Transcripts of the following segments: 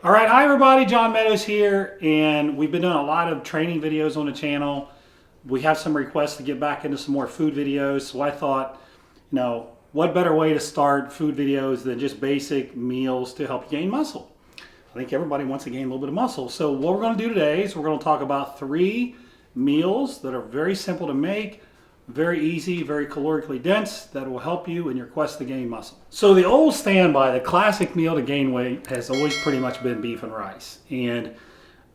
All right, hi everybody, John Meadows here, and we've been doing a lot of training videos on the channel. We have some requests to get back into some more food videos, so I thought, what better way to start food videos than just basic meals to help you gain muscle? I think everybody wants to gain a little bit of muscle. So what we're going to do today is we're going to talk about 3 meals that are very simple to make, very easy, very calorically dense, that will help you in your quest to gain muscle. So the old standby, the classic meal to gain weight, has always pretty much been beef and rice. And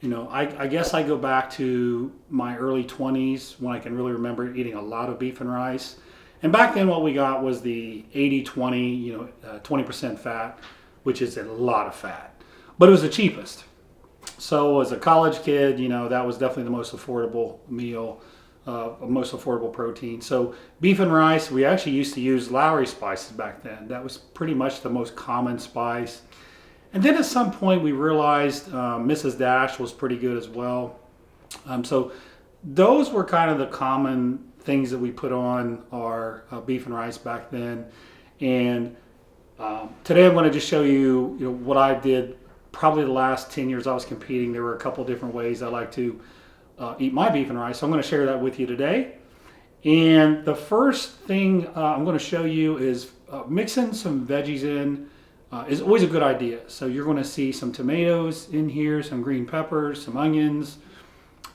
I guess I go back to my early 20s when I can really remember eating a lot of beef and rice. And back then what we got was the 80-20, 20% fat, which is a lot of fat. But it was the cheapest. So as a college kid, that was definitely the most affordable meal. Most affordable protein. So beef and rice, we actually used to use Lowry spices back then. That was pretty much the most common spice. And then at some point we realized Mrs. Dash was pretty good as well. So those were kind of the common things that we put on our beef and rice back then. And today I'm going to just show you, what I did probably the last 10 years I was competing. There were a couple different ways I like to eat my beef and rice. So I'm going to share that with you today. And the first thing I'm going to show you is mixing some veggies in is always a good idea. So you're going to see some tomatoes in here, some green peppers, some onions.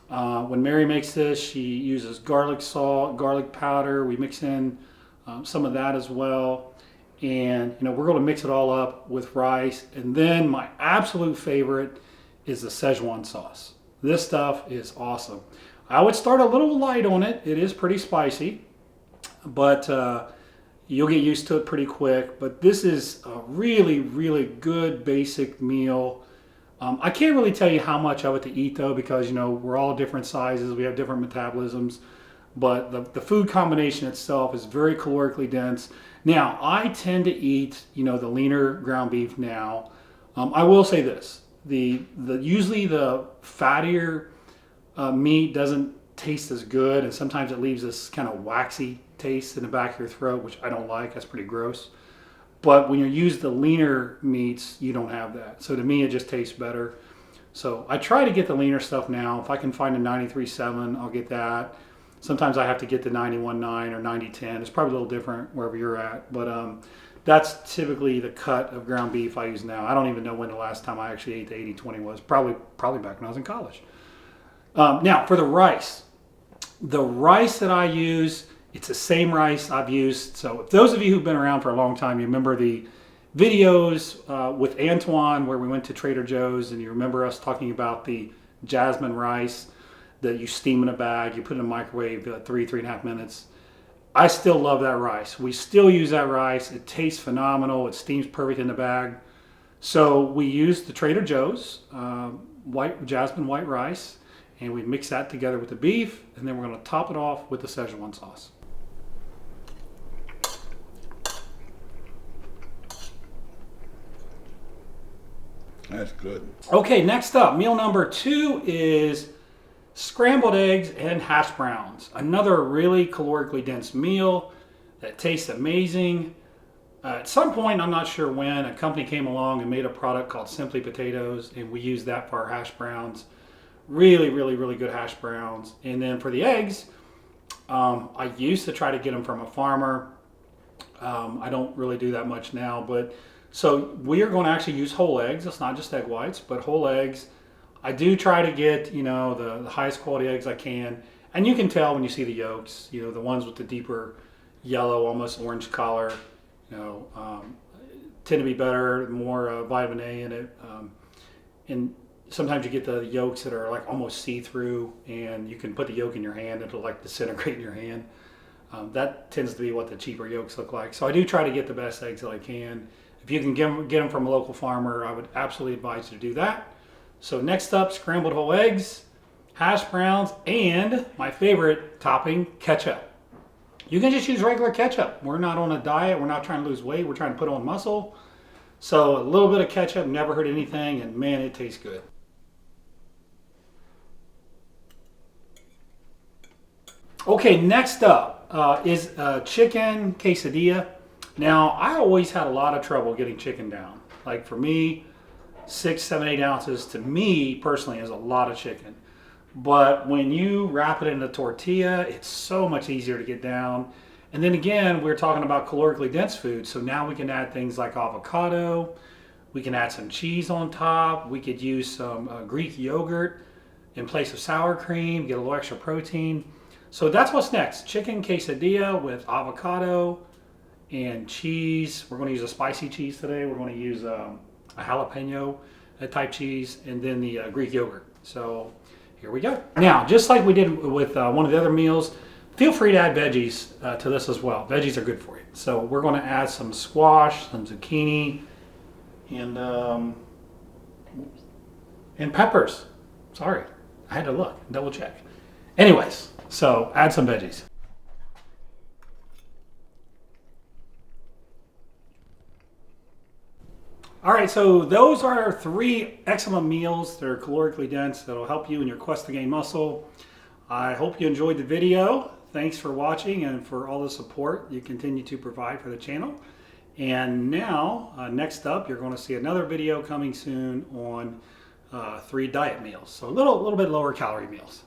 When Mary makes this, she uses garlic salt, garlic powder. We mix in some of that as well. And we're going to mix it all up with rice. And then my absolute favorite is the Szechuan sauce. This stuff is awesome. I would start a little light on it. It is pretty spicy, but you'll get used to it pretty quick. But this is a really, really good basic meal. I can't really tell you how much of it to eat though, because we're all different sizes. We have different metabolisms, but the food combination itself is very calorically dense. Now, I tend to eat, the leaner ground beef now. I will say this. Usually the fattier meat doesn't taste as good, and sometimes it leaves this kind of waxy taste in the back of your throat, which I don't like. That's pretty gross. But when you use the leaner meats, you don't have that. So to me, it just tastes better. So I try to get the leaner stuff now. If I can find a 93.7, I'll get that. Sometimes I have to get the 91.9 or 90.10. It's probably a little different wherever you're at, but that's typically the cut of ground beef I use now. I don't even know when the last time I actually ate the 80-20 was. Probably back when I was in college. Now, for the rice that I use, it's the same rice I've used. So if those of you who've been around for a long time, you remember the videos with Antoine where we went to Trader Joe's, and you remember us talking about the jasmine rice that you steam in a bag, you put in a microwave 3.5 minutes. I still love that rice. We still use that rice. It tastes phenomenal. It steams perfect in the bag. So we use the Trader Joe's jasmine white rice, and we mix that together with the beef, and then we're going to top it off with the Szechuan sauce. That's good. Okay, next up, meal number 2 is scrambled eggs and hash browns. Another really calorically dense meal that tastes amazing. At some point, I'm not sure when, a company came along and made a product called Simply Potatoes, and we used that for our hash browns. Really, really, really good hash browns. And then for the eggs, I used to try to get them from a farmer. I don't really do that much now, but so we are going to actually use whole eggs. It's not just egg whites, but whole eggs. I do try to get, the highest quality eggs I can. And you can tell when you see the yolks, the ones with the deeper yellow, almost orange color, tend to be better, more vitamin A in it. And sometimes you get the yolks that are like almost see-through, and you can put the yolk in your hand, it'll like disintegrate in your hand. That tends to be what the cheaper yolks look like. So I do try to get the best eggs that I can. If you can get them from a local farmer, I would absolutely advise you to do that. So next up, scrambled whole eggs, hash browns, and my favorite topping, ketchup. You can just use regular ketchup. We're not on a diet. We're not trying to lose weight. We're trying to put on muscle. So a little bit of ketchup never hurt anything, and man, it tastes good. Okay, next up is chicken quesadilla. Now, I always had a lot of trouble getting chicken down. Like for me, 6, 7, 8 ounces to me personally is a lot of chicken. But when you wrap it in a tortilla, it's so much easier to get down. And then again, we're talking about calorically dense food. So now we can add things like avocado. We can add some cheese on top. We could use some Greek yogurt in place of sour cream, get a little extra protein. So that's what's next. Chicken quesadilla with avocado and cheese. We're going to use a spicy cheese today. We're going to use a jalapeno type cheese, and then the Greek yogurt. So here we go. Now, just like we did with one of the other meals, feel free to add veggies to this as well. Veggies are good for you. So we're going to add some squash, some zucchini, and peppers. Sorry, I had to look, double check. Anyways, so add some veggies. All right, so those are 3 excellent meals. They're calorically dense. That'll help you in your quest to gain muscle. I hope you enjoyed the video. Thanks for watching and for all the support you continue to provide for the channel. And now, next up, you're going to see another video coming soon on 3 diet meals. So a little bit lower calorie meals.